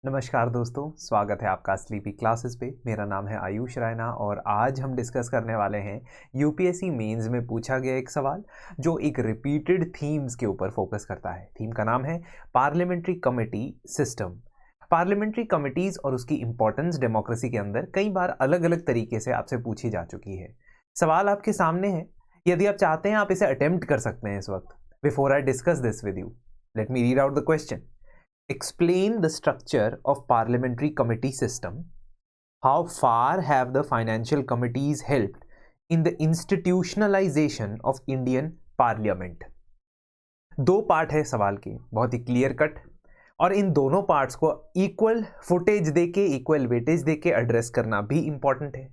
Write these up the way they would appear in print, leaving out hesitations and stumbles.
नमस्कार दोस्तों, स्वागत है आपका स्लीपी क्लासेस पे। मेरा नाम है आयुष रैना और आज हम डिस्कस करने वाले हैं यूपीएससी मेंस में पूछा गया एक सवाल जो एक रिपीटेड थीम्स के ऊपर फोकस करता है। थीम का नाम है parliamentary committee system. Parliamentary committees और उसकी इंपॉर्टेंस डेमोक्रेसी के अंदर कई बार अलग अलग तरीके से आपसे पूछी जा चुकी है। सवाल आपके सामने है, यदि आप चाहते हैं आप इसे अटेम्प्ट कर सकते हैं इस वक्त। Before I discuss this with you, let me read out the question. Explain the structure of parliamentary committee system. How far have the financial committees helped in the institutionalization of Indian Parliament? दो part है सवाल के, बहुत ही clear cut, और इन दोनों parts को equal footage देके, equal weightage देके एड्रेस करना भी इंपॉर्टेंट है।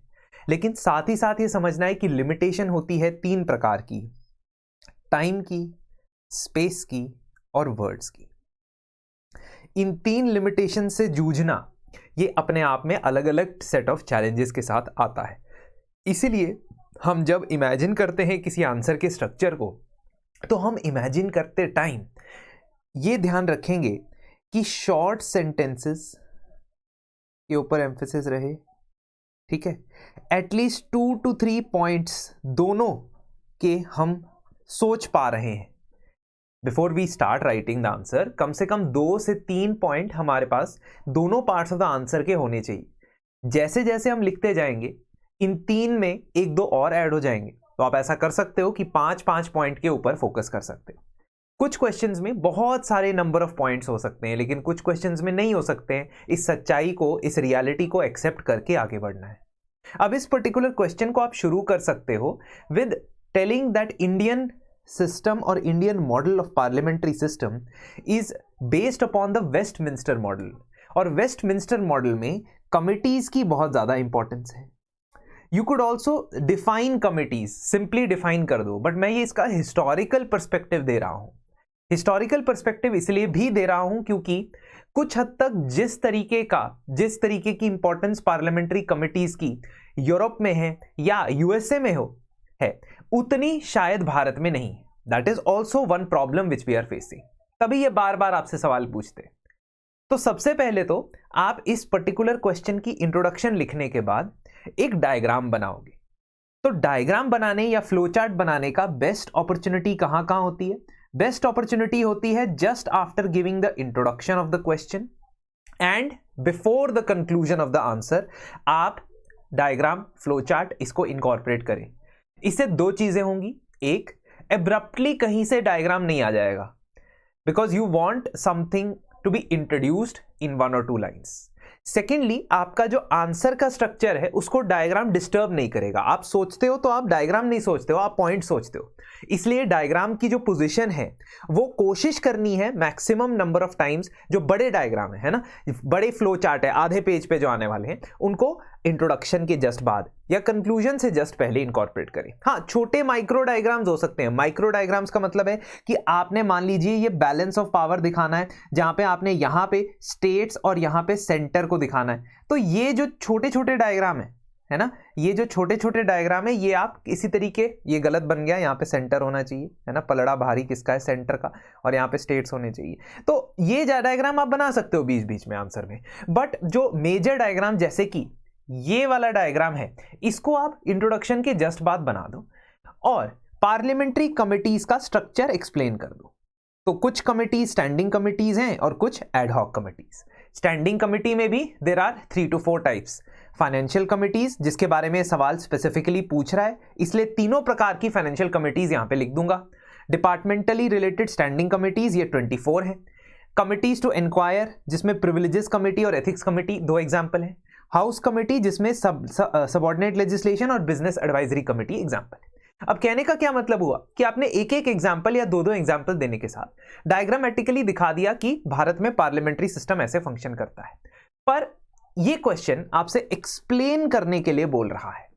लेकिन साथ ही साथ ये समझना है कि लिमिटेशन होती है तीन प्रकार की: टाइम की, स्पेस की और वर्ड्स की। इन तीन लिमिटेशन से जूझना ये अपने आप में अलग अलग सेट ऑफ चैलेंजेस के साथ आता है। इसीलिए हम जब इमेजिन करते हैं किसी आंसर के स्ट्रक्चर को, तो हम इमेजिन करते टाइम ये ध्यान रखेंगे कि शॉर्ट सेंटेंसेस के ऊपर एम्फेसिस रहे, ठीक है। एटलीस्ट 2 to 3 पॉइंट्स दोनों के हम सोच पा रहे हैं। Before we start writing the answer, कम से कम 2 से 3 पॉइंट हमारे पास दोनों पार्ट्स ऑफ द आंसर के होने चाहिए। जैसे जैसे हम लिखते जाएंगे, इन तीन में एक दो और ऐड हो जाएंगे, तो आप ऐसा कर सकते हो कि 5-5 पॉइंट के ऊपर फोकस कर सकते हो। कुछ क्वेश्चंस में बहुत सारे नंबर ऑफ पॉइंट्स हो सकते हैं, लेकिन कुछ क्वेश्चंस में नहीं हो सकते हैं। इस सच्चाई को, इस रियलिटी को एक्सेप्ट करके आगे बढ़ना है। अब इस पर्टिकुलर क्वेश्चन को आप शुरू कर सकते हो with telling that Indian system or Indian model of parliamentary system is based upon the Westminster model। और Westminster model में committees की बहुत ज़्यादा importance है। You could also define committees, simply define कर दो, but मैं ये इसका historical perspective दे रहा हूँ। historical perspective इसलिए भी दे रहा हूँ क्योंकि कुछ हद तक जिस तरीके की importance parliamentary committees की यूरोप में है या यूएसए में है, उतनी शायद भारत में नहीं। That is also one problem which we are facing. तभी ये बार बार आपसे सवाल पूछते। तो सबसे पहले तो आप इस पर्टिकुलर क्वेश्चन की इंट्रोडक्शन लिखने के बाद एक डायग्राम बनाओगे। तो डायग्राम बनाने या फ्लो चार्ट बनाने का बेस्ट अपॉर्चुनिटी कहां कहां होती है? बेस्ट अपॉर्चुनिटी होती है just after giving the introduction of the question and before the conclusion of the answer. आप डायग्राम, फ्लो चार्ट इसको इनकॉर्पोरेट करें। इससे दो चीजें होंगी। एक, एब्रप्टली कहीं से डायग्राम नहीं आ जाएगा, because you want something to be introduced in 1 or 2 lines. Secondly, आपका जो आंसर का स्ट्रक्चर है उसको डायग्राम डिस्टर्ब नहीं करेगा। आप सोचते हो तो आप डायग्राम नहीं सोचते हो, आप पॉइंट सोचते हो। इसलिए डायग्राम की जो पोजीशन है वो कोशिश करनी है मैक्सिमम नंबर ऑफ टाइम्स, जो बड़े डायग्राम है ना, बड़े फ्लो चार्ट है आधे पेज पे जो आने वाले हैं, उनको इंट्रोडक्शन के जस्ट बाद या कंक्लूजन से जस्ट पहले इंकॉर्पोरेट करें। हाँ, छोटे माइक्रो डायग्राम्स हो सकते हैं। माइक्रो डायग्राम्स का मतलब है कि आपने मान लीजिए ये बैलेंस ऑफ पावर दिखाना है, जहां पे आपने यहां पे स्टेट्स और यहां पे सेंटर को दिखाना है। तो ये जो छोटे छोटे डायग्राम है ना, ये जो छोटे छोटे डायग्राम है, ये आप इसी तरीके, ये गलत बन गया, यहाँ पे सेंटर होना चाहिए, है ना, पलड़ा भारी किसका है, सेंटर का, और यहाँ पे स्टेट्स होने चाहिए। तो ये डायग्राम आप बना सकते हो बीच बीच में आंसर में। बट जो मेजर डायग्राम, जैसे कि ये वाला डायग्राम है, इसको आप इंट्रोडक्शन के जस्ट बाद बना दो और पार्लियामेंट्री कमिटीज का स्ट्रक्चर एक्सप्लेन कर दो। तो कुछ कमिटीज स्टैंडिंग कमिटीज हैं और कुछ एडहॉक कमिटीज। स्टैंडिंग कमिटी में भी there are 3 to 4 types. Financial committees, जिसके बारे में सवाल स्पेसिफिकली पूछ रहा है, इसलिए तीनों प्रकार की फाइनेंशियल कमिटीज यहां पे लिख दूंगा। डिपार्टमेंटली रिलेटेड स्टैंडिंग कमिटीज ये 24 है। कमिटीज टू इंक्वायर, जिसमें प्रिविलेजेस कमिटी और एथिक्स कमिटी 2 एग्जाम्पल है। हाउस कमिटी, जिसमें सबऑर्डिनेट लेजिस्लेशन और बिजनेस एडवाइजरी कमिटी एग्जाम्पल है। अब कहने का क्या मतलब हुआ कि आपने एक एक एग्जाम्पल या 2-2 एग्जाम्पल देने के साथ डायग्रामेटिकली दिखा दिया कि भारत में पार्लियामेंट्री सिस्टम ऐसे फंक्शन करता है। पर यह क्वेश्चन आपसे एक्सप्लेन करने के लिए बोल रहा है।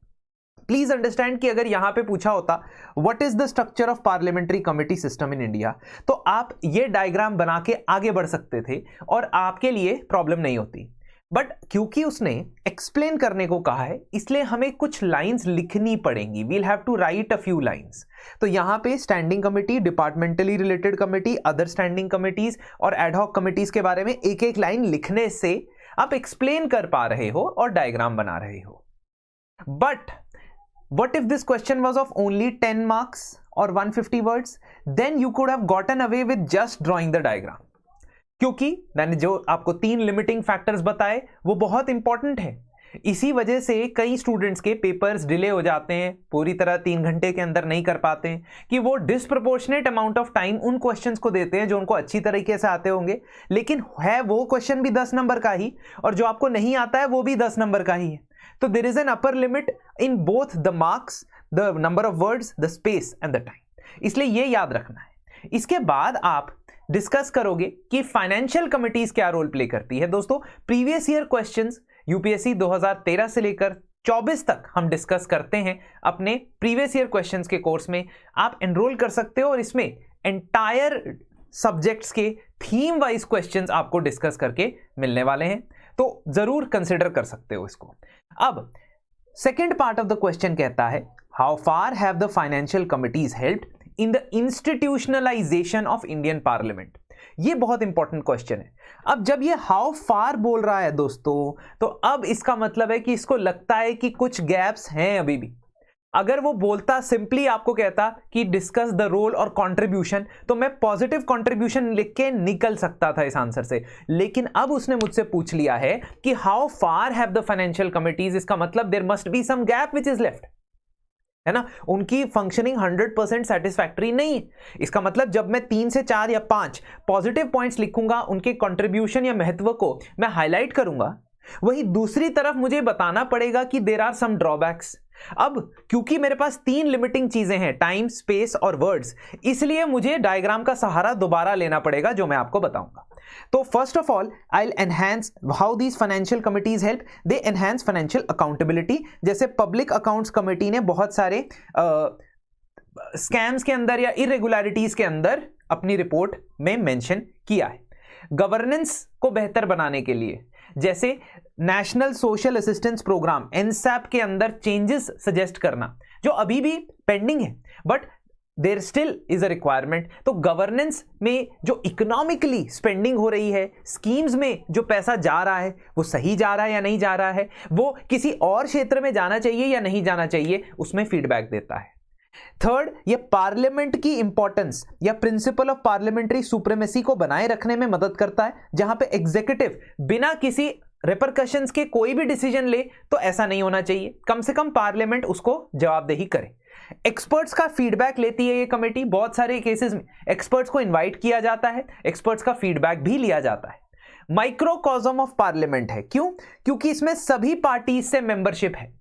प्लीज अंडरस्टैंड कि अगर यहां पे पूछा होता what is the structure of parliamentary committee system in India, तो आप ये डायग्राम बना के आगे बढ़ सकते थे और आपके लिए प्रॉब्लम नहीं होती। बट क्योंकि उसने एक्सप्लेन करने को कहा है इसलिए हमें कुछ लाइंस लिखनी पड़ेंगी, we'll have to write a few lines. तो यहां पे standing committee, departmentally related committee, other standing committees और एडहॉक कमिटीज के बारे में एक एक लाइन लिखने से आप एक्सप्लेन कर पा रहे हो और डायग्राम बना रहे हो। But what if this question was of only 10 marks or 150 words? Then you could have gotten away with just drawing the diagram. क्योंकि मैंने जो आपको 3 लिमिटिंग फैक्टर्स बताए वो बहुत इंपॉर्टेंट है। इसी वजह से कई स्टूडेंट्स के पेपर्स डिले हो जाते हैं, पूरी तरह 3 घंटे के अंदर नहीं कर पाते हैं, कि वो डिसप्रपोर्शनेट अमाउंट ऑफ टाइम उन क्वेश्चंस को देते हैं जो उनको अच्छी तरीके से आते होंगे, लेकिन है वो क्वेश्चन भी 10 नंबर का ही और जो आपको नहीं आता है वो भी 10 नंबर का ही है। तो there is an upper limit in both the marks, the number of words, the space and the time, इसलिए ये याद रखना है। इसके बाद आप डिस्कस करोगे कि फाइनेंशियल कमिटीज क्या रोल प्ले करती है। दोस्तों, प्रीवियस ईयर क्वेश्चंस यूपीएससी 2013 से लेकर 24 तक हम डिस्कस करते हैं अपने प्रीवियस ईयर क्वेश्चंस के कोर्स में। आप एनरोल कर सकते हो और इसमें एंटायर सब्जेक्ट्स के थीम वाइज क्वेश्चंस आपको डिस्कस करके मिलने वाले हैं, तो जरूर कंसिडर कर सकते हो इसको। अब second part of the question कहता है, how far have the financial committees helped in the institutionalisation of Indian parliament. ये बहुत इंपॉर्टेंट क्वेश्चन है। अब जब ये हाउ फार बोल रहा है दोस्तों, तो अब इसका मतलब है कि इसको लगता है कि कुछ गैप्स हैं अभी भी। अगर वो बोलता, सिंपली आपको कहता कि डिस्कस द रोल और कंट्रीब्यूशन, तो मैं पॉजिटिव कंट्रीब्यूशन लिख के निकल सकता था इस आंसर से, लेकिन अब उसने मुझसे पूछ लिया है कि how far have the financial committees, इसका मतलब there must be some gap which is left, है ना। उनकी फंक्शनिंग 100% सेटिस्फैक्टरी नहीं है। इसका मतलब जब मैं 3 से 4 या 5 पॉजिटिव पॉइंट्स लिखूंगा, उनके कंट्रीब्यूशन या महत्व को मैं हाईलाइट करूंगा, वही दूसरी तरफ मुझे बताना पड़ेगा कि देयर आर सम ड्रॉबैक्स। अब क्योंकि मेरे पास 3 लिमिटिंग चीजें हैं, टाइम, स्पेस और वर्ड्स, इसलिए मुझे डायग्राम का सहारा दोबारा लेना पड़ेगा, जो मैं आपको बताऊंगा। तो first of all I will enhance how these financial committees help. They enhance financial accountability. जैसे पब्लिक अकाउंट्स कमेटी ने बहुत सारे स्कैम्स के अंदर या इरेगुलरिटीज के अंदर अपनी रिपोर्ट में मेंशन किया है। गवर्नेंस को बेहतर बनाने के लिए, जैसे नेशनल सोशल असिस्टेंस प्रोग्राम एनसैप के अंदर चेंजेस सजेस्ट करना, जो अभी भी पेंडिंग है but there still is a requirement. तो गवर्नेंस में जो इकोनॉमिकली स्पेंडिंग हो रही है, स्कीम्स में जो पैसा जा रहा है वो सही जा रहा है या नहीं जा रहा है, वो किसी और क्षेत्र में जाना चाहिए या नहीं जाना चाहिए, उसमें फीडबैक देता है। थर्ड, ये पार्लियामेंट की इंपॉर्टेंस या प्रिंसिपल ऑफ पार्लियामेंट्री सुप्रीमेसी को बनाए रखने में मदद करता है, जहां पे एग्जीक्यूटिव बिना किसी रिपरकशंस के कोई भी डिसीजन ले, तो ऐसा नहीं होना चाहिए। कम से कम पार्लियामेंट उसको जवाबदेही करे। एक्सपर्ट्स का फीडबैक लेती है ये कमेटी। बहुत सारे केसेस में एक्सपर्ट्स को इनवाइट किया जाता है, एक्सपर्ट्स का फीडबैक भी लिया जाता है। माइक्रोकॉस्म ऑफ पार्लियामेंट है, क्यों? क्योंकि इसमें सभी पार्टी से मेंबरशिप है,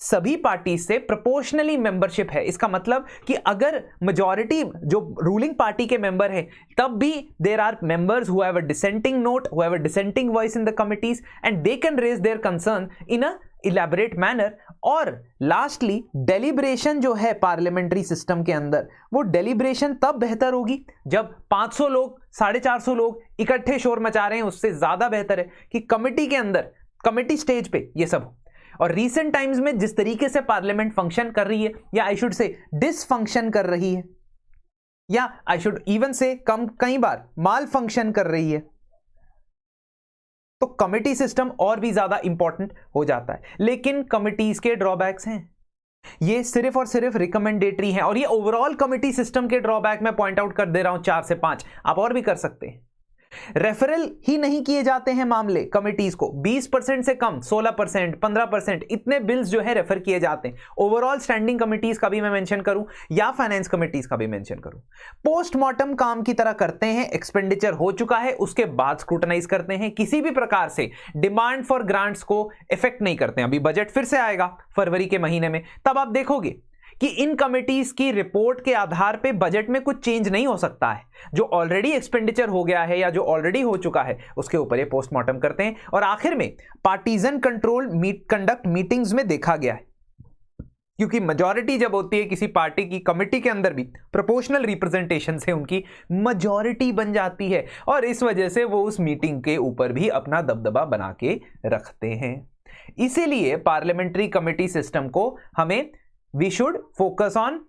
सभी पार्टी से प्रोपोर्शनली मेंबरशिप है। इसका मतलब कि अगर मेजॉरिटी जो रूलिंग पार्टी के मेंबर है, तब भी there are members who have a dissenting note, who have a dissenting voice in the committees and they can raise their concern in a elaborate manner. और लास्टली, डेलिब्रेशन जो है parliamentary system के अंदर, वो deliberation तब बेहतर होगी जब 500 लोग, 450 लोग इकट्ठे शोर मचा रहे हैं। उससे ज्यादा बेहतर है कि कमिटी के अंदर, कमिटी स्टेज पे ये सब हो। और रीसेंट टाइम्स में जिस तरीके से पार्लियामेंट फंक्शन कर रही है, या आई शुड से डिसफंक्शन कर रही है, या आई शुड इवन से कई बार माल फंक्शन कर रही है, तो कमिटी सिस्टम और भी ज्यादा इंपॉर्टेंट हो जाता है। लेकिन कमिटीज के ड्रॉबैक्स हैं, ये सिर्फ और सिर्फ रिकमेंडेटरी हैं, और ये ओवरऑल कमिटी सिस्टम के ड्रॉबैक मैं पॉइंट आउट कर दे रहा हूं 4 से 5, आप और भी कर सकते हैं। रेफरल ही नहीं किए जाते हैं मामले कमिटीज को, 20% से कम, 16%, 15% इतने बिल्स जो है रेफर किए जाते हैं। ओवरऑल स्टैंडिंग कमिटीज का भी मैं मेंशन करूं या फाइनेंस कमिटीज का भी मेंशन करूं, पोस्टमार्टम काम की तरह करते हैं। एक्सपेंडिचर हो चुका है उसके बाद स्क्रूटनाइज करते हैं, किसी भी प्रकार से डिमांड फॉर ग्रांट्स को इफेक्ट नहीं करते हैं। अभी बजट फिर से आएगा फरवरी के महीने में, तब आप देखोगे कि इन कमिटीज की रिपोर्ट के आधार पे बजट में कुछ चेंज नहीं हो सकता है। जो ऑलरेडी एक्सपेंडिचर हो गया है या जो ऑलरेडी हो चुका है, उसके ऊपर ये पोस्टमार्टम करते हैं। और आखिर में पार्टीजन कंट्रोल कंडक्ट मीटिंग्स में देखा गया है क्योंकि मेजॉरिटी जब होती है किसी पार्टी की कमेटी के अंदर भी प्रोपोर्शनल रिप्रेजेंटेशन से उनकी मेजॉरिटी बन जाती है और इस वजह से वो उस मीटिंग के ऊपर भी अपना दबदबा बना के रखते हैं। इसीलिए पार्लियामेंट्री कमेटी सिस्टम को हमें we should focus on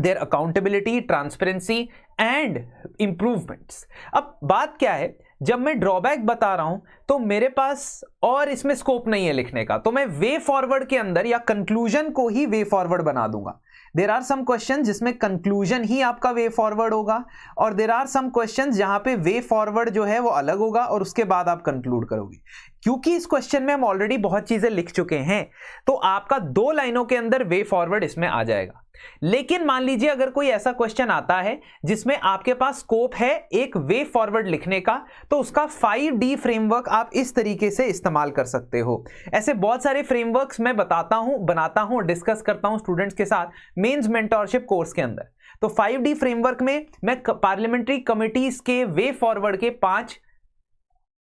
their accountability, transparency and improvements. अब बात क्या है, जब मैं ड्रॉबैक बता रहा हूं तो मेरे पास और इसमें स्कोप नहीं है लिखने का, तो मैं वे फॉरवर्ड के अंदर या कंक्लूजन को ही वे फॉरवर्ड बना दूंगा। देर आर सम क्वेश्चन जिसमें कंक्लूजन ही आपका वे फॉरवर्ड होगा और देर आर सम क्वेश्चन जहां पे वे फॉरवर्ड जो है वो अलग होगा और उसके बाद आप कंक्लूड करोगे। क्योंकि इस क्वेश्चन में हम ऑलरेडी बहुत चीजें लिख चुके हैं तो आपका 2 लाइनों के अंदर वे फॉरवर्ड इसमें आ जाएगा। लेकिन मान लीजिए अगर कोई ऐसा क्वेश्चन आता है जिसमें आपके पास स्कोप है एक वे फॉरवर्ड लिखने का, तो उसका 5D फ्रेमवर्क आप इस तरीके से इस्तेमाल कर सकते हो। ऐसे बहुत सारे फ्रेमवर्क्स मैं बनाता हूं, डिस्कस करता हूं स्टूडेंट्स के साथ मेंस मेंटरशिप कोर्स के अंदर। तो 5D फ्रेमवर्क में मैं पार्लियामेंट्री कमिटीज के वे फॉरवर्ड के 5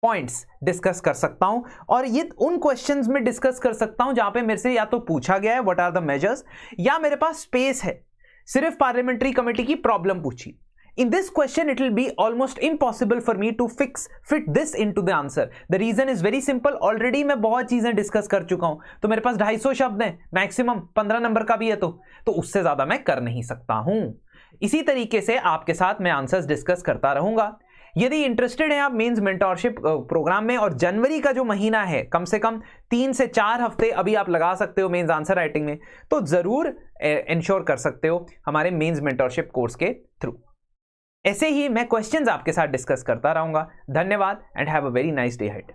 पॉइंट्स डिस्कस कर सकता हूं और ये उन क्वेश्चंस में डिस्कस कर सकता हूं जहां पे मेरे से या तो पूछा गया है व्हाट आर द मेजर्स, या मेरे पास स्पेस है सिर्फ पार्लियामेंट्री कमेटी की प्रॉब्लम पूछी। In this question, it will be almost impossible for me to fit this into the answer. The reason is very simple. Already मैं बहुत चीजें डिस्कस कर चुका हूं, तो मेरे पास 250 शब्द हैं, मैक्सिमम 15 नंबर का भी है, तो उससे ज्यादा मैं कर नहीं सकता हूं। इसी तरीके से आपके साथ मैं आंसर्स डिस्कस करता रहूंगा। यदि इंटरेस्टेड हैं आप मेंस मेंटरशिप प्रोग्राम में, और जनवरी का जो महीना है कम से कम 3 से 4 हफ्ते अभी आप लगा सकते हो मेंस आंसर राइटिंग में, तो जरूर इंश्योर कर सकते हो हमारे मेंस मेंटरशिप कोर्स के थ्रू। ऐसे ही मैं क्वेश्चंस आपके साथ डिस्कस करता रहूंगा। धन्यवाद and have a very nice day ahead.